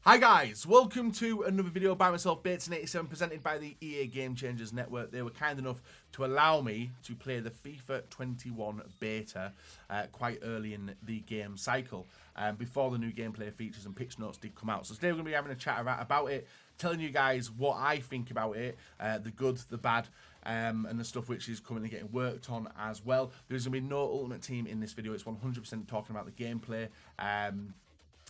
Hi guys, welcome to another video by myself, Bateson87, presented by the EA Game Changers Network. They were kind enough to allow me to play the FIFA 21 beta quite early in the game cycle, before the new gameplay features and pitch notes did come out. So today we're going to be having a chat about it, telling you guys what I think about it, the good, the bad, and the stuff which is currently getting worked on as well. There's going to be no Ultimate Team in this video. It's 100% talking about the gameplay.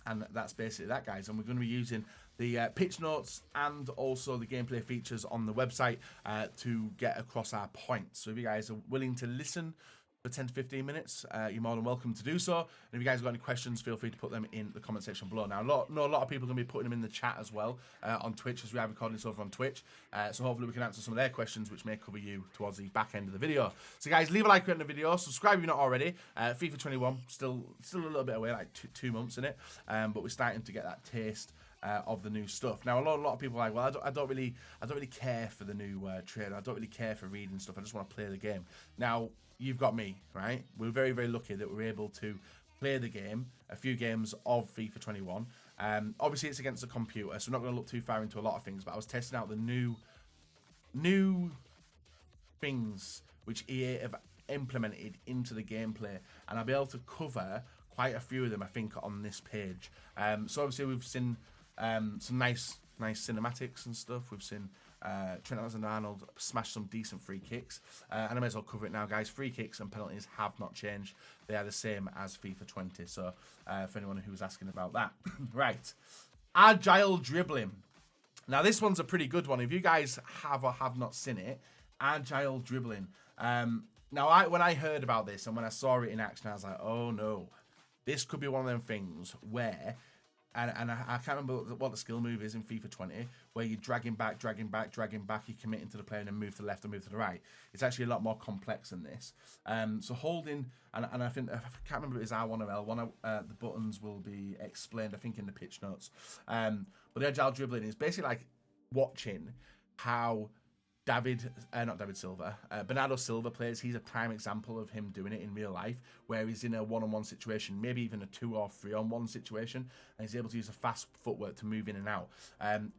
And that's basically that, guys. And we're going to be using the pitch notes and also the gameplay features on the website to get across our points. So if you guys are willing to listen for 10 to 15 minutes, you're more than welcome to do so. And if you guys have got any questions, feel free to put them in the comment section below. Now, a lot of people are going to be putting them in the chat as well on Twitch, as we have recording this over on Twitch. So hopefully we can answer some of their questions, which may cover you towards the back end of the video. So guys, leave a like on the video, subscribe if you're not already. FIFA 21, still a little bit away, like two months in it, but we're starting to get that taste of the new stuff. Now, a lot of people are like, well, I don't really care for the new trailer. I don't really care for reading stuff. I just want to play the game. Now, you've got me, right? We're very, very lucky that we're able to play the game, a few games of FIFA 21. Obviously, it's against a computer, so I'm not going to look too far into a lot of things, but I was testing out the new things which EA have implemented into the gameplay, and I'll be able to cover quite a few of them, I think, on this page. So obviously, we've seen some nice cinematics and stuff. We've seen Trent ALEXANDER-ARNOLD smash some decent free kicks, and I may as well cover it now, guys. Free kicks and penalties have not changed. They are the same as FIFA 20, so for anyone who was asking about that. Right, agile dribbling. Now this one's a pretty good one. If you guys have or have not seen it, agile dribbling. Now when I heard about this and when I saw it in action, I was like, oh no, this could be one of them things where, and I can't remember what the skill move is in FIFA 20, where you're dragging back, you're committing to the player and then move to the left and move to the right. It's actually a lot more complex than this. So holding, and I think, I can't remember if it's R1 or L1, the buttons will be explained, I think, in the pitch notes. But the agile dribbling is basically like watching how Bernardo Silva plays. He's a prime example of him doing it in real life, where he's in a one-on-one situation, maybe even a 2 or 3-on-1 situation, and he's able to use a fast footwork to move in and out.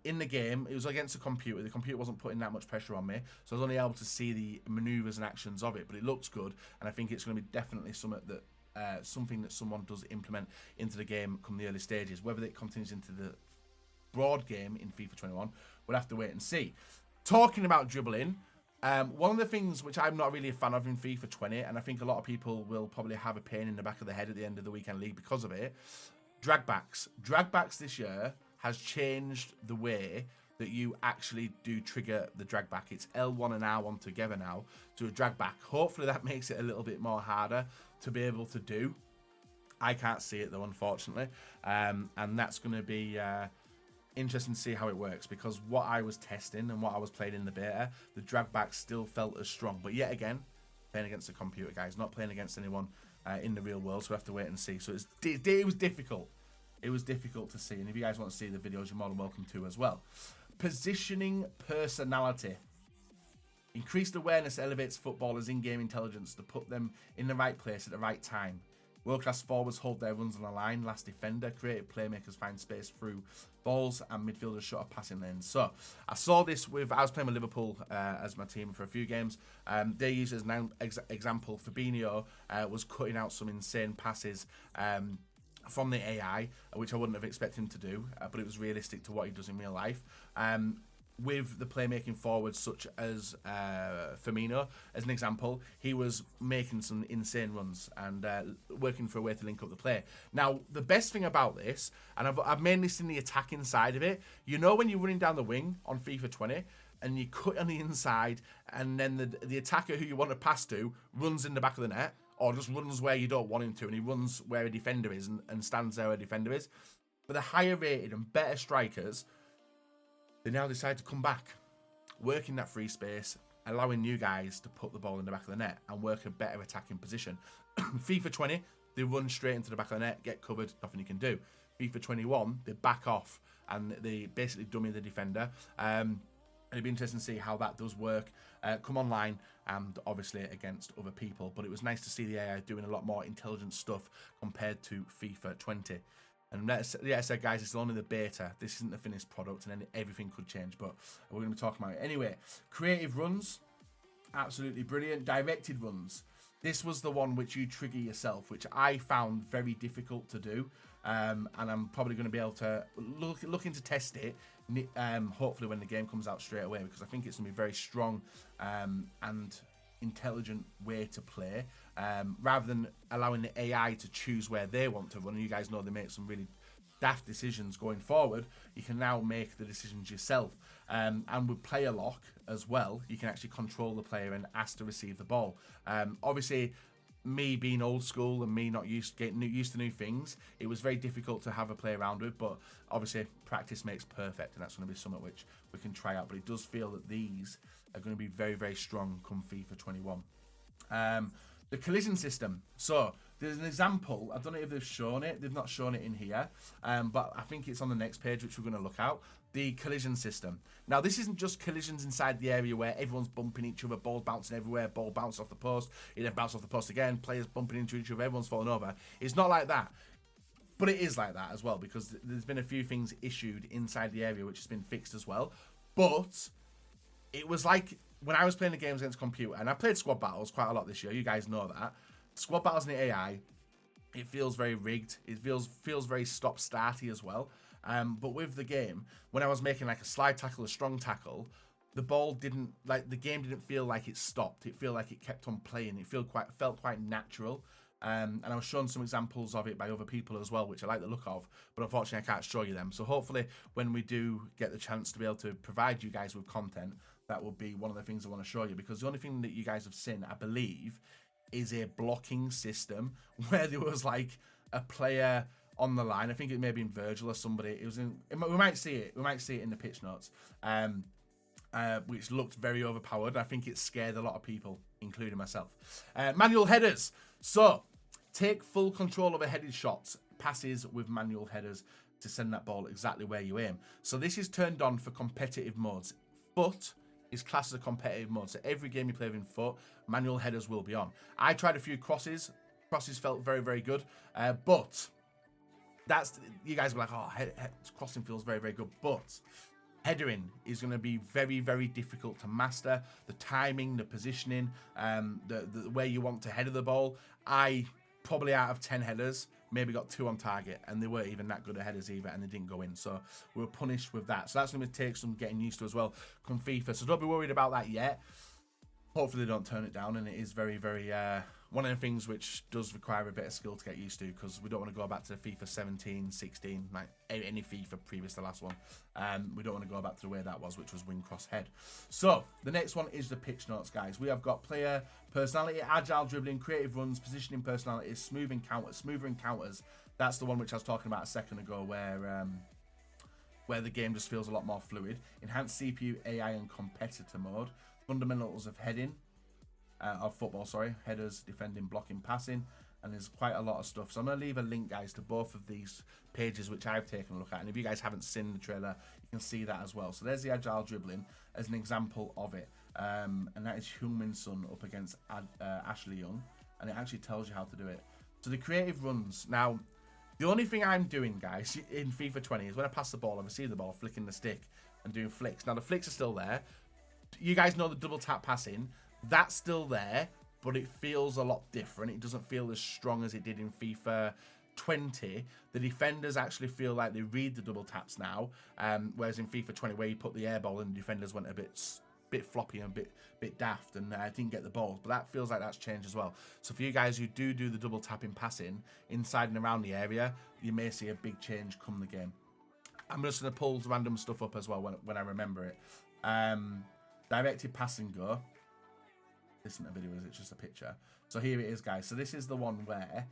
In the game, it was against a computer. The computer wasn't putting that much pressure on me, so I was only able to see the maneuvers and actions of it, but it looks good, and I think it's going to be definitely something that someone does implement into the game come the early stages. Whether it continues into the broad game in FIFA 21, we'll have to wait and see. Talking about dribbling, one of the things which I'm not really a fan of in FIFA 20, and I think a lot of people will probably have a pain in the back of the head at the end of the weekend league because of it, dragbacks. Dragbacks this year has changed the way that you actually do trigger the dragback. It's L1 and R1 together now to a dragback. Hopefully that makes it a little bit more harder to be able to do. I can't see it though, unfortunately, and that's going to be interesting to see how it works, because what I was testing and what I was playing in the beta, the drag back still felt as strong. But yet again, playing against a computer, guys, not playing against anyone in the real world, so we have to wait and see. So it was difficult. It was difficult to see, and if you guys want to see the videos, you're more than welcome to as well. Positioning personality. Increased awareness elevates footballers' in-game intelligence to put them in the right place at the right time. World-class forwards hold their runs on the line. Last defender, creative playmakers find space through balls, and midfielders shut off passing lanes. So I saw this I was playing with Liverpool as my team for a few games. They used as an example, Fabinho was cutting out some insane passes from the AI, which I wouldn't have expected him to do, but it was realistic to what he does in real life. With the playmaking forwards such as Firmino, as an example, he was making some insane runs and working for a way to link up the play. Now, the best thing about this, and I've mainly seen the attacking side of it, you know when you're running down the wing on FIFA 20, and you cut on the inside, and then the attacker who you want to pass to runs in the back of the net, or just runs where you don't want him to, and he runs where a defender is and stands there where a defender is. For the higher rated and better strikers, they now decide to come back, work in that free space, allowing you guys to put the ball in the back of the net and work a better attacking position. FIFA 20, they run straight into the back of the net, get covered, nothing you can do. FIFA 21, they back off and they basically dummy the defender. It'd be interesting to see how that does work come online and obviously against other people. But it was nice to see the AI doing a lot more intelligent stuff compared to FIFA 20. And like I said, guys, it's only the beta. This isn't the finished product, and then everything could change. But we're going to be talking about it anyway. Creative runs, absolutely brilliant. Directed runs. This was the one which you trigger yourself, which I found very difficult to do. And I'm probably going to be able to looking to test it, hopefully when the game comes out straight away, because I think it's going to be very strong and intelligent way to play, rather than allowing the AI to choose where they want to run. And you guys know they make some really daft decisions going forward. You can now make the decisions yourself, and with player lock as well, you can actually control the player and ask to receive the ball. Obviously, me being old school and me not getting used to new things, it was very difficult to have a play around with, but obviously practice makes perfect, and that's going to be something which we can try out. But it does feel that these are going to be very, very strong come FIFA 21. The collision system. So there's an example. I don't know if they've shown it. They've not shown it in here, but I think it's on the next page, which we're going to look out. The collision system. Now, this isn't just collisions inside the area where everyone's bumping each other, balls bouncing everywhere, ball bounce off the post, it then bounce off the post again, players bumping into each other, everyone's falling over. It's not like that. But it is like that as well, because there's been a few things issued inside the area which has been fixed as well. But it was like when I was playing the games against computer, and I played squad battles quite a lot this year, you guys know that. Squad battles in the AI, it feels very rigged. It feels very stop-starty as well. But with the game, when I was making like a slide tackle, a strong tackle, the ball didn't, like, the game didn't feel like it stopped. It felt like it kept on playing. It felt quite natural. And I was shown some examples of it by other people as well, which I like the look of, but unfortunately I can't show you them. So hopefully when we do get the chance to be able to provide you guys with content, that will be one of the things I want to show you, because the only thing that you guys have seen, I believe, is a blocking system where there was like a player on the line. I think it may have been Virgil or somebody. It was in. We might see it. We might see it in the pitch notes, which looked very overpowered. I think it scared a lot of people, including myself. Manual headers. So take full control of a headed shot, passes with manual headers to send that ball exactly where you aim. So this is turned on for competitive modes. Foot is classed as a competitive mode. So every game you play in foot, manual headers will be on. I tried a few crosses. Crosses felt very, very good, but that's, you guys were like, oh, crossing feels very, very good, but headering is going to be very, very difficult to master. The timing, the positioning, the way you want to header the ball. I probably out of 10 headers, maybe got 2 on target, and they weren't even that good at headers either, and they didn't go in. So we were punished with that. So that's going to take some getting used to as well come FIFA. So don't be worried about that yet. Hopefully they don't turn it down, and it is very, very one of the things which does require a bit of skill to get used to, because we don't want to go back to the FIFA 17, 16, like any FIFA previous to the last one. We don't want to go back to the way that was, which was wing cross head. So the next one is the pitch notes, guys. We have got player personality, agile dribbling, creative runs, positioning personalities, smoother encounters. That's the one which I was talking about a second ago, where the game just feels a lot more fluid. Enhanced CPU, AI, and competitor mode. Fundamentals of football, headers, defending, blocking, passing, and there's quite a lot of stuff. So I'm going to leave a link, guys, to both of these pages which I've taken a look at, and if you guys haven't seen the trailer, you can see that as well. So there's the agile dribbling as an example of it, and that is Heung-min Son up against Ashley Young, and it actually tells you how to do it. So the creative runs. Now, the only thing I'm doing, guys, in FIFA 20 is when I pass the ball, I receive the ball, flicking the stick and doing flicks. Now, the flicks are still there. You guys know the double tap passing. That's still there, but it feels a lot different. It doesn't feel as strong as it did in FIFA 20. The defenders actually feel like they read the double taps now, whereas in FIFA 20, where you put the air ball and the defenders went a bit floppy and a bit daft and didn't get the balls. But that feels like that's changed as well. So for you guys who do the double tapping passing inside and around the area, you may see a big change come the game. I'm just going to pull random stuff up as well when I remember it. Directed pass and go. This isn't a video, is it? It's just a picture. So here it is, guys. So this is the one where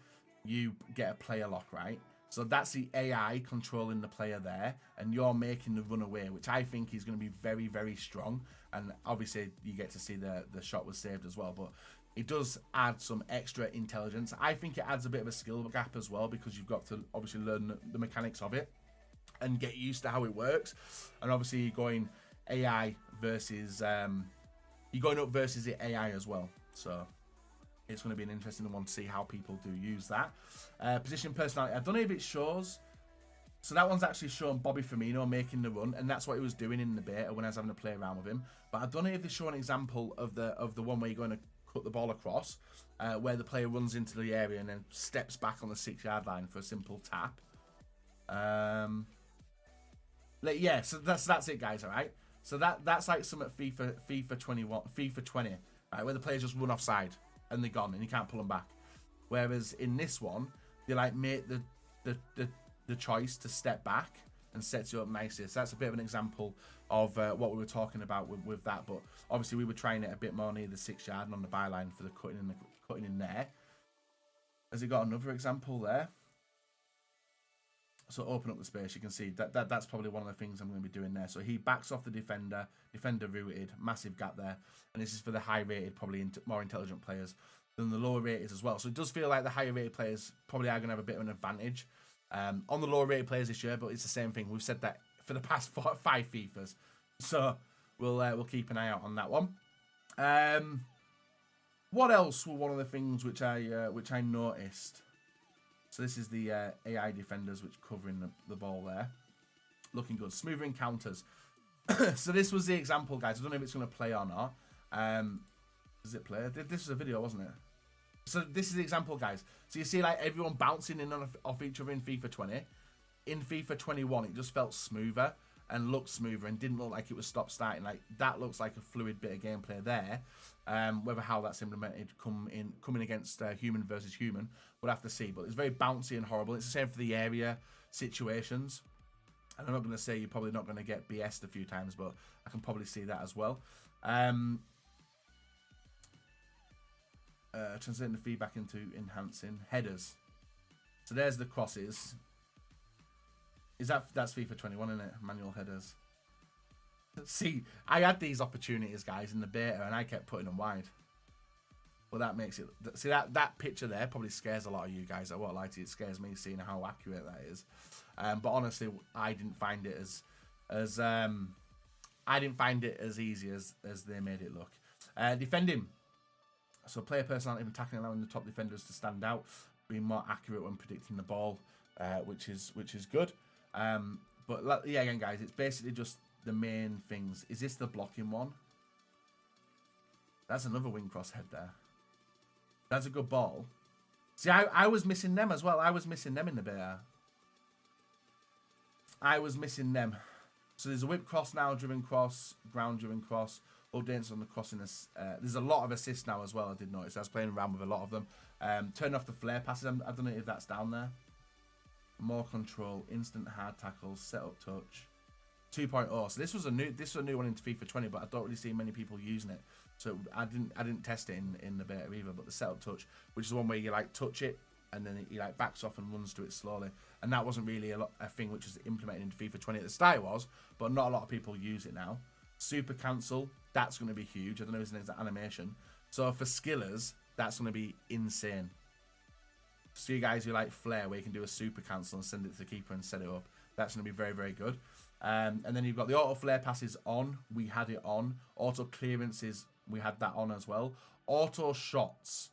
you get a player lock, right? So that's the AI controlling the player there, and you're making the run away, which I think is going to be very, very strong. And obviously you get to see the shot was saved as well, but it does add some extra intelligence. I think it adds a bit of a skill gap as well, because you've got to obviously learn the mechanics of it and get used to how it works. And obviously you're going AI versus you're going up versus the AI as well, so it's going to be an interesting one to see how people do use that. Position personality, I don't know if it shows So that one's actually showing Bobby Firmino making the run, and that's what he was doing in the beta when I was having to play around with him. But I don't know if they show an example of the one where you're going to cut the ball across, where the player runs into the area and then steps back on the 6-yard line for a simple tap. Yeah, so that's it, guys. All right. So that's like some at FIFA 21, FIFA 20, right, where the players just run offside and they're gone and you can't pull them back. Whereas in this one, they like make the choice to step back and sets you up nicely. So that's a bit of an example of what we were talking about with that. But obviously we were trying it a bit more near the 6-yard and on the byline for the cutting in there. Has he got another example there? So open up the space. You can see that's probably one of the things I'm going to be doing there. So he backs off the defender rooted, massive gap there. And this is for the high rated, probably more intelligent players than the lower rated as well. So it does feel like the higher rated players probably are going to have a bit of an advantage on the lower rated players this year, but it's the same thing. We've said that for the past 5 FIFAs. So we'll keep an eye out on that one. What else were one of the things which I noticed? So this is the AI defenders which covering the ball there. Looking good. Smoother encounters. So this was the example, guys. I don't know if it's going to play or not. Does it play? This was a video, wasn't it? So this is the example, guys. So you see like everyone bouncing in off each other in FIFA 20. In FIFA 21, it just felt smoother and looked smoother and didn't look like it was stop-starting. Like that looks like a fluid bit of gameplay there. Whether how that's implemented coming against human versus human, we'll have to see. But it's very bouncy and horrible. It's the same for the area situations. And I'm not going to say you're probably not going to get BS'd a few times, but I can probably see that as well. Translating the feedback into enhancing headers. So there's the crosses. That's FIFA 21, isn't it? Manual headers. See, I had these opportunities, guys, in the beta, and I kept putting them wide. Well, that makes it... See, that picture there probably scares a lot of you guys. I won't lie to you. It scares me seeing how accurate that is. But honestly, I didn't find it as easy as they made it look. Defending. So player personality and attacking, allowing the top defenders to stand out, being more accurate when predicting the ball, which is good. But yeah, again, guys, it's basically just the main things. Is this the blocking one? That's another wing cross head there. That's a good ball. See, I was missing them as well. I was missing them in the beta. I was missing them. So there's a whip cross now, driven cross, ground driven cross, updates on the crossing. There's a lot of assists now as well, I did notice. I was playing around with a lot of them. Turn off the flare passes. I don't know if that's down there. More control, instant hard tackles, set up touch. 2.0. So this was a new one into FIFA 20, but I don't really see many people using it. So I didn't test it in the beta either. But the setup touch, which is the one where you like touch it and then he like backs off and runs to it slowly, and that wasn't really a thing which was implemented into FIFA 20 at the start. It was, but not a lot of people use it now. Super cancel, that's going to be huge. I don't know if it's an animation. So for skillers, that's going to be insane. So you guys who like flair, where you can do a super cancel and send it to the keeper and set it up, that's going to be very, very good. And then you've got the auto flare passes on. We had it on. Auto clearances, we had that on as well. Auto shots,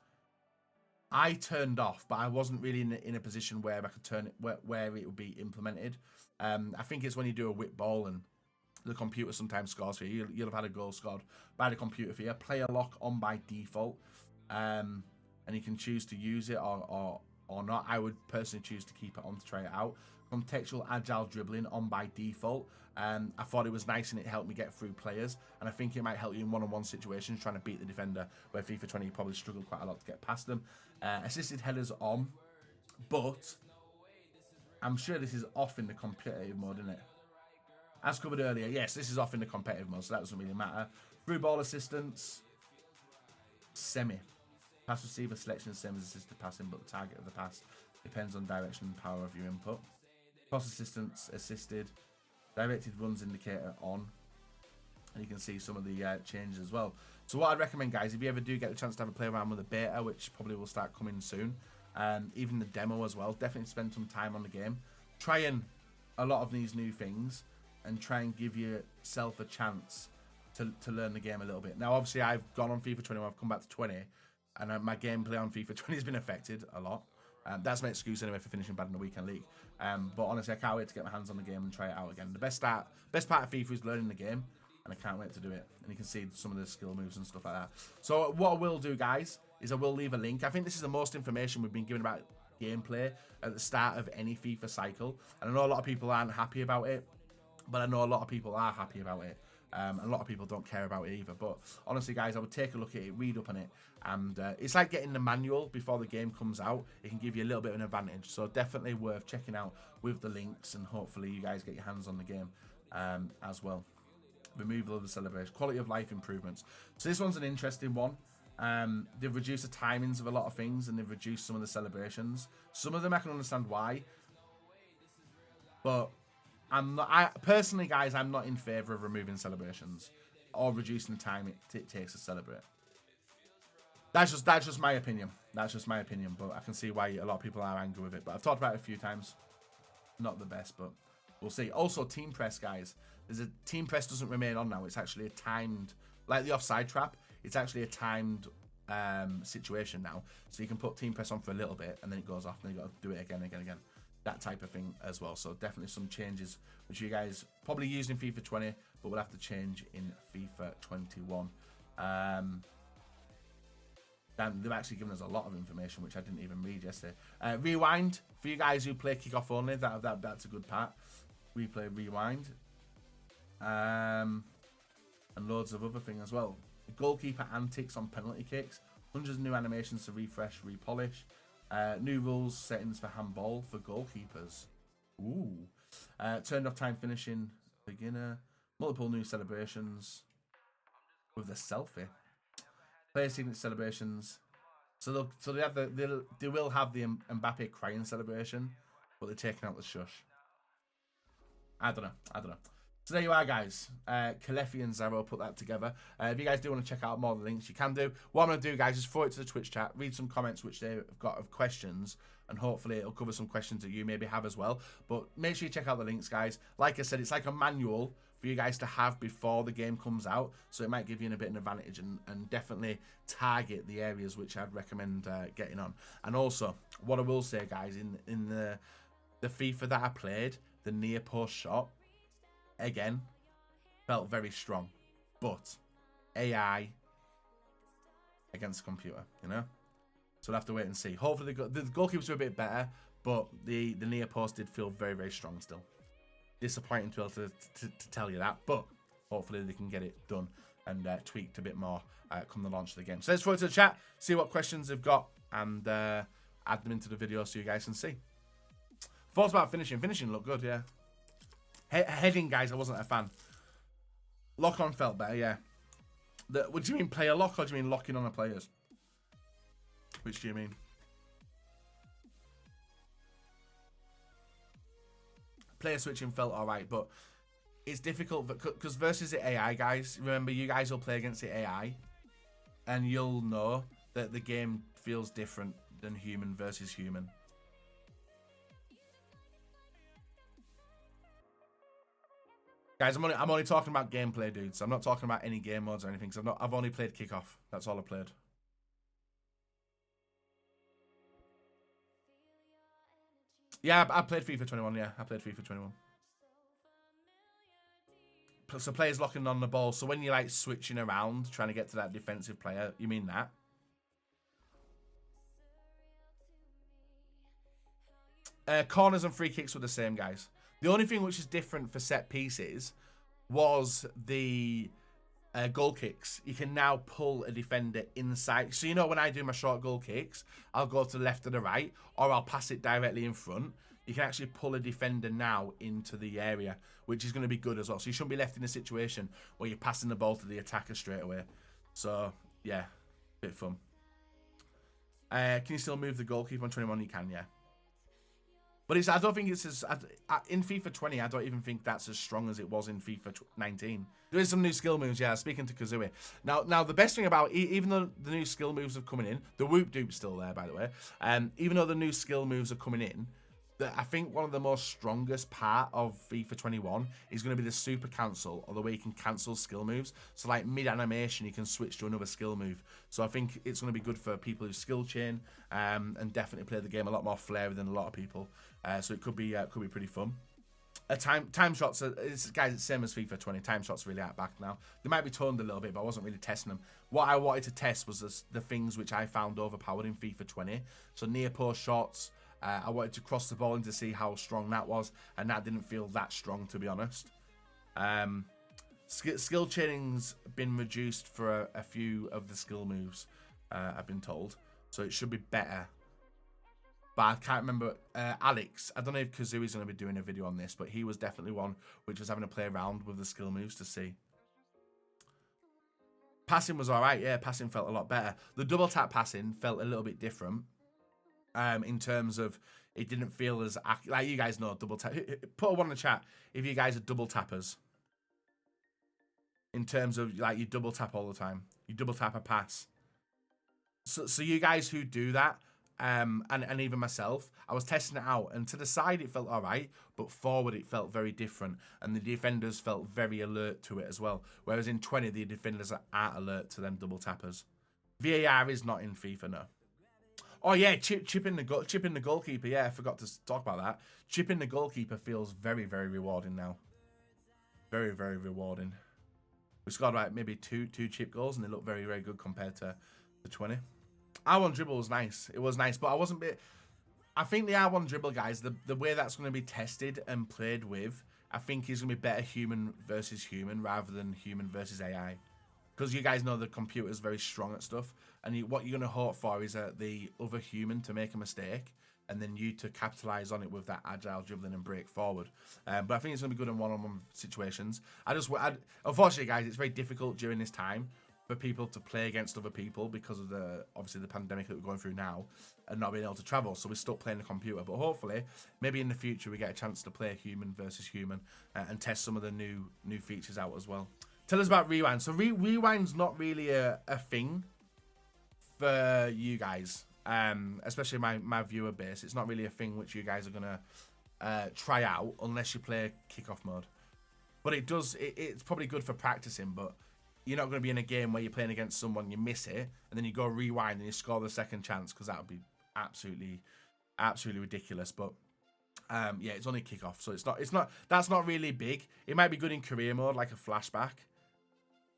I turned off, but I wasn't really in a position where I could turn it, where it would be implemented. I think it's when you do a whip ball and the computer sometimes scores for you. You'll have had a goal scored by the computer for you. Player lock on by default, and you can choose to use it or not. I would personally choose to keep it on to try it out. Contextual agile dribbling on by default. I thought it was nice and it helped me get through players, and I think it might help you in one-on-one situations trying to beat the defender, where FIFA 20 you probably struggled quite a lot to get past them. Assisted headers on, but I'm sure this is off in the competitive mode, isn't it? As covered earlier, yes, this is off in the competitive mode, so that doesn't really matter. Through ball assistance, semi. Pass receiver selection, same as assisted passing, but the target of the pass depends on direction and power of your input. Cross assistance, assisted. Directed runs indicator on. And you can see some of the changes as well. So what I'd recommend, guys, if you ever do get the chance to have a play around with the beta, which probably will start coming soon, even the demo as well, definitely spend some time on the game. Trying a lot of these new things and try and give yourself a chance to learn the game a little bit. Now, obviously, I've gone on FIFA 20, I've come back to 20, and my gameplay on FIFA 20 has been affected a lot. That's my excuse anyway for finishing bad in the weekend league. But honestly, I can't wait to get my hands on the game and try it out again. The best part of FIFA is learning the game, and I can't wait to do it. And you can see some of the skill moves and stuff like that. So what I will do, guys, is I will leave a link. I think this is the most information we've been given about gameplay at the start of any FIFA cycle. And I know a lot of people aren't happy about it, but I know a lot of people are happy about it. And a lot of people don't care about it either. But honestly, guys, I would take a look at it, read up on it. And it's like getting the manual before the game comes out. It can give you a little bit of an advantage. So definitely worth checking out with the links. And hopefully you guys get your hands on the game as well. Removal of the celebration. Quality of life improvements. So this one's an interesting one. They've reduced the timings of a lot of things. And they've reduced some of the celebrations. Some of them I can understand why. But personally, guys, I'm not in favour of removing celebrations or reducing the time it takes to celebrate. That's just my opinion. That's just my opinion, but I can see why a lot of people are angry with it. But I've talked about it a few times. Not the best, but we'll see. Also, team press, guys. Team press doesn't remain on now. It's actually a timed, like the offside trap. It's actually a timed situation now. So you can put team press on for a little bit, and then it goes off, and then you got to do it again. That type of thing as well. So definitely some changes which you guys probably used in FIFA 20, but will have to change in FIFA 21. They've actually given us a lot of information which I didn't even read yesterday. Rewind for you guys who play kickoff only. That's a good part. Replay, rewind, and loads of other things as well. Goalkeeper antics on penalty kicks. Hundreds of new animations to refresh, repolish. New rules, settings for handball for goalkeepers. Ooh. Turned off time finishing beginner. Multiple new celebrations with the selfie. Player signature celebrations. So they will have the Mbappe crying celebration, but they're taking out the shush. I don't know. So there you are, guys. Kalefi and Zaro put that together. If you guys do want to check out more of the links, you can do. What I'm going to do, guys, is throw it to the Twitch chat, read some comments which they've got of questions, and hopefully it'll cover some questions that you maybe have as well. But make sure you check out the links, guys. Like I said, it's like a manual for you guys to have before the game comes out, so it might give you a bit of an advantage and definitely target the areas which I'd recommend getting on. And also, what I will say, guys, in the FIFA that I played, the near post shot, again, felt very strong, but AI against the computer, you know? So we'll have to wait and see. Hopefully the goalkeepers were a bit better, but the near post did feel very, very strong still. Disappointing to be able to tell you that, but hopefully they can get it done and tweaked a bit more come the launch of the game. So let's throw it to the chat, see what questions they've got, and add them into the video so you guys can see. Thoughts about finishing? Finishing looked good, yeah. Heading, guys, I wasn't a fan. Lock on felt better, yeah. What do you mean, player lock, or do you mean locking on the players? Which do you mean? Player switching felt alright, but it's difficult because versus the AI, guys. Remember, you guys will play against the AI, and you'll know that the game feels different than human versus human. Guys, I'm only talking about gameplay, dudes. I'm not talking about any game modes or anything. Cause I've only played kickoff. That's all I played. Yeah, I played FIFA 21. Yeah, I played FIFA 21. So players locking on the ball. So when you're like switching around, trying to get to that defensive player, you mean that? Corners and free kicks were the same, guys. The only thing which is different for set pieces was the goal kicks. You can now pull a defender inside. So, you know, when I do my short goal kicks, I'll go to the left or the right, or I'll pass it directly in front. You can actually pull a defender now into the area, which is going to be good as well. So you shouldn't be left in a situation where you're passing the ball to the attacker straight away. So, yeah, bit fun. Can you still move the goalkeeper on 21? You can, yeah. But I don't think it's as... in FIFA 20, I don't even think that's as strong as it was in FIFA 19. There is some new skill moves, yeah, speaking to Kazooie. Now the best thing about... Even though the new skill moves are coming in... The Whoop Doop's still there, by the way. Even though the new skill moves are coming in... I think one of the most strongest part of FIFA 21 is going to be the super cancel, or the way you can cancel skill moves. So like mid-animation, you can switch to another skill move. So I think it's going to be good for people who skill chain and definitely play the game a lot more flary than a lot of people So it could be pretty fun. Time shots, guys, it's same as FIFA 20. Time shots really out back now. They might be toned a little bit, but I wasn't really testing them. What I wanted to test was the things which I found overpowered in FIFA 20. So near post shots. I wanted to cross the ball and to see how strong that was, and that didn't feel that strong, to be honest. Skill chaining's been reduced for a few of the skill moves, I've been told. So it should be better. But I can't remember. Alex, I don't know if Kazui's going to be doing a video on this, but he was definitely one which was having to play around with the skill moves to see. Passing was alright, yeah, passing felt a lot better. The double tap passing felt a little bit different. In terms of, it didn't feel as, like you guys know, double tap. Put a one in the chat if you guys are double tappers. In terms of, like, you double tap all the time. You double tap a pass. So you guys who do that, and even myself, I was testing it out, and to the side it felt alright, but forward it felt very different, and the defenders felt very alert to it as well. Whereas in 20, the defenders aren't alert to them double tappers. VAR is not in FIFA, no. Oh yeah, chipping the goalkeeper. Yeah, I forgot to talk about that. Chipping the goalkeeper feels very, very rewarding now. Very, very rewarding. We scored like maybe two chip goals, and they look very, very good compared to the 20. R1 dribble was nice. It was nice, but I wasn't I think the R1 dribble, guys, the way that's going to be tested and played with, I think is going to be better human versus human rather than human versus AI. Because you guys know the computer's very strong at stuff, and what you're going to hope for is the other human to make a mistake, and then you to capitalize on it with that agile dribbling and break forward. But I think it's going to be good in one-on-one situations. Unfortunately, guys, it's very difficult during this time for people to play against other people because of obviously the pandemic that we're going through now and not being able to travel, so we're stuck playing the computer. But hopefully, maybe in the future, we get a chance to play human versus human and test some of the new features out as well. Tell us about rewind. So rewind's not really a thing for you guys, especially my viewer base. It's not really a thing which you guys are gonna try out unless you play kickoff mode. But it's probably good for practicing, but you're not going to be in a game where you're playing against someone, you miss it, and then you go rewind and you score the second chance, because that would be absolutely ridiculous. But yeah, it's only kickoff, so that's not really big. It might be good in career mode, like a flashback.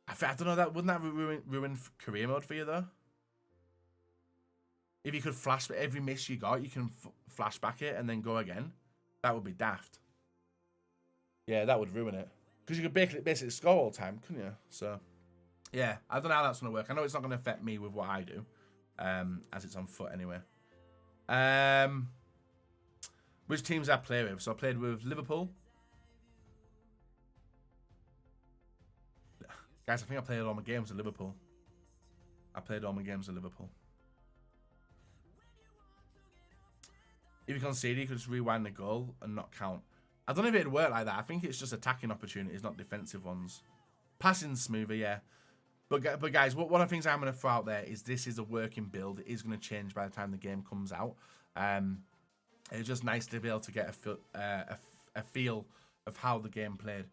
I don't know, wouldn't that ruin career mode for you though? If you could flash every miss you got, you can flashback it and then go again. That would be daft. Yeah, that would ruin it, because you could basically score all the time, couldn't you? So yeah, I don't know how that's going to work. I know it's not going to affect me with what I do, as it's on foot anyway. Which teams I play with? So I played with Liverpool. Guys, I think I played all my games with Liverpool. If you concede, you could just rewind the goal and not count. I don't know if it'd work like that. I think it's just attacking opportunities, not defensive ones. Passing's smoother, yeah. But guys, one of the things I'm going to throw out there is this is a working build. It is going to change by the time the game comes out. It's just nice to be able to get a feel of how the game played.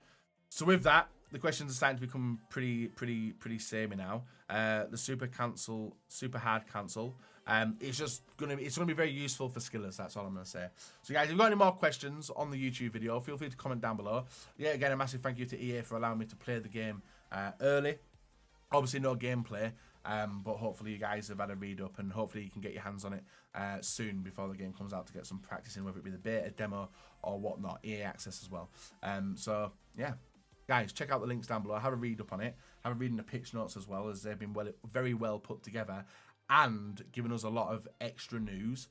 So with that, the questions are starting to become pretty samey now. The super hard cancel. It's going to be very useful for skillers. That's all I'm going to say. So guys, if you've got any more questions on the YouTube video, feel free to comment down below. Yeah, again, a massive thank you to EA for allowing me to play the game early. Obviously no gameplay, but hopefully you guys have had a read up, and hopefully you can get your hands on it soon before the game comes out to get some practice in, whether it be the beta, demo, or whatnot. EA access as well. So yeah, guys, check out the links down below. Have a read up on it. Have a read in the pitch notes as well, as they've been very well put together and given us a lot of extra news,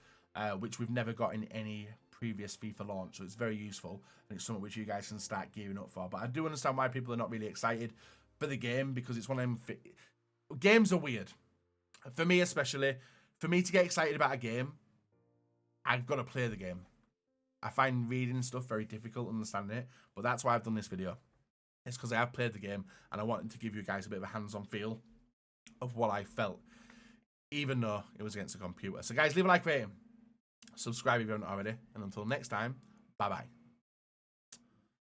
which we've never got in any previous FIFA launch. So it's very useful, and it's something which you guys can start gearing up for. But I do understand why people are not really excited for the game, because it's one of them. Games are weird. For me especially, for me to get excited about a game, I've got to play the game. I find reading stuff very difficult, understanding it, but that's why I've done this video. It's because I have played the game, and I wanted to give you guys a bit of a hands-on feel of what I felt, even though it was against a computer. So guys, leave a like rating, subscribe if you haven't already, and until next time, bye-bye.